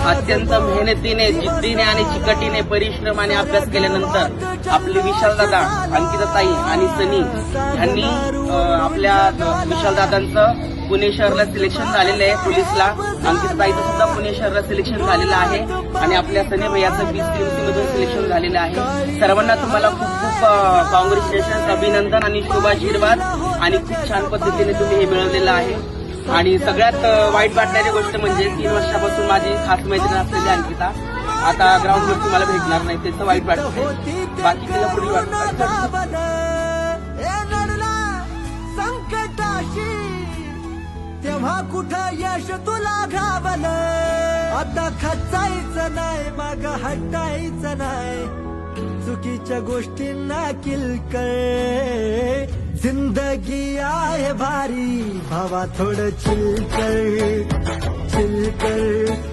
अत्यंत मेहनतीने, जिद्दीने आणि चिकटीने परिश्रम आणि अभ्यास केल्यानंतर आपले विशालदादा, अंकिताताई आणि सनी यांनी आपल्या विशालदादांचं पुणे शहरला सिलेक्शन झालेलं आहे. पोलीसला अंकिताताईचं सुद्धा पुणे शहरला सिलेक्शन झालेलं आहे आणि आपल्या सनी भैयाचं BCMC मधून सिलेक्शन झालेलं आहे. सर्वांना तुम्हाला खूप खूप कॉंग्रॅच्युलेशन, अभिनंदन आणि शुभाशीर्वाद. आणि खूप छान पद्धतीने तुम्ही हे मिळवलेलं आहे. आणि सगळ्यात वाईट वाटणारी गोष्ट म्हणजे 3 वर्षापासून माझी खास मैत्रीण असलेली अंकिता आता ग्राउंडवर तुम्हाला भेटणार नाही, त्याचं वाईट वाटतं. बाकी तिला पुढे वाटतं तेव्हा कुठं यश तुला घावलं. आता खचायचं नाही, माग हटायचं नाही, चुकीच्या गोष्टींना किलकळ. जिंदगी आहे भारी भावा, थोडं चिलकर चिलकर.